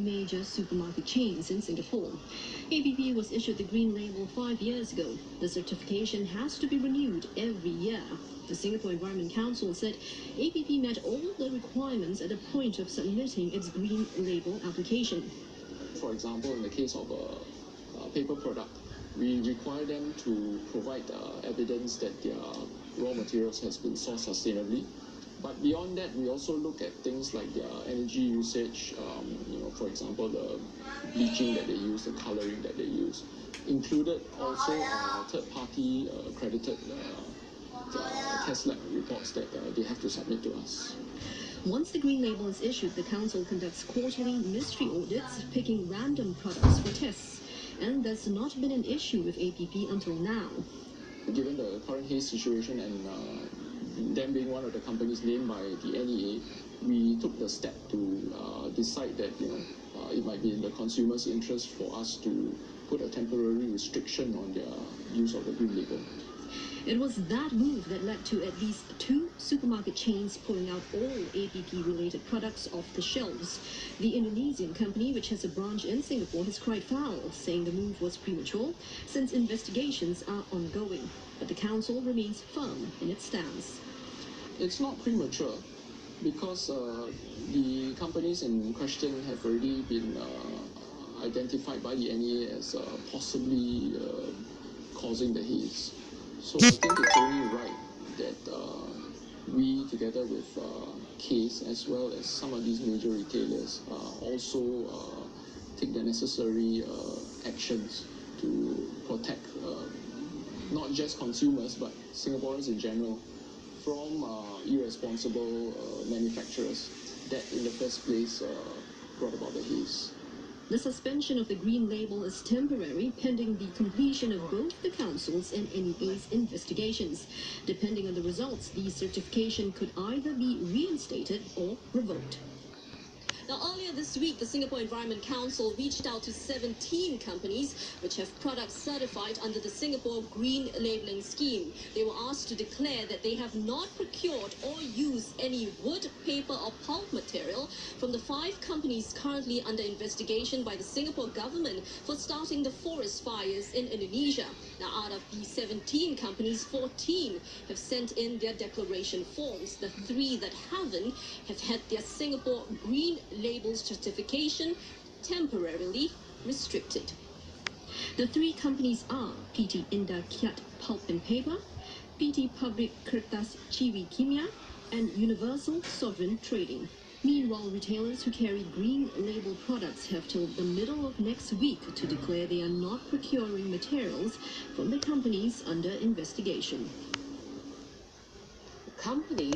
major supermarket chains in Singapore. APP was issued the green label 5 years ago. The certification has to be renewed every year. The Singapore Environment Council said APP met all the requirements at the point of submitting its green label application. For example, in the case of a paper product, we require them to provide evidence that their raw materials has been sourced sustainably. But beyond that, we also look at things like their energy usage, for example, the bleaching that they use, the coloring that they use. Included also third-party accredited test lab reports that they have to submit to us. Once the green label is issued, the Council conducts quarterly mystery audits, picking random products for tests. And there's not been an issue with APP until now. Given the current haze situation and them being one of the companies named by the NEA, we took the step to decide that it might be in the consumer's interest for us to put a temporary restriction on their use of the green label. It was that move that led to at least 2 supermarket chains pulling out all APP-related products off the shelves. The Indonesian company, which has a branch in Singapore, has cried foul, saying the move was premature since investigations are ongoing. But the Council remains firm in its stance. It's not premature because the companies in question have already been identified by the NEA as possibly causing the haze. So I think it's only right that we, together with CASE, as well as some of these major retailers, also take the necessary actions to protect not just consumers, but Singaporeans in general from irresponsible manufacturers that in the first place brought about the haze. The suspension of the green label is temporary, pending the completion of both the Council's and NEA's investigations. Depending on the results, the certification could either be reinstated or revoked. Now, earlier this week, the Singapore Environment Council reached out to 17 companies which have products certified under the Singapore Green Labelling Scheme. They were asked to declare that they have not procured or used any wood, paper or pulp material from the 5 companies currently under investigation by the Singapore government for starting the forest fires in Indonesia. Now, out of the 17 companies, 14 have sent in their declaration forms. The 3 that haven't have had their Singapore Green Label certification temporarily restricted. The 3 companies are PT Indah Kiat Pulp and Paper, PT Pabrik Kertas Ciwi Kimia, and Universal Sovereign Trading. Meanwhile, retailers who carry green label products have till the middle of next week to declare they are not procuring materials from the companies under investigation. Companies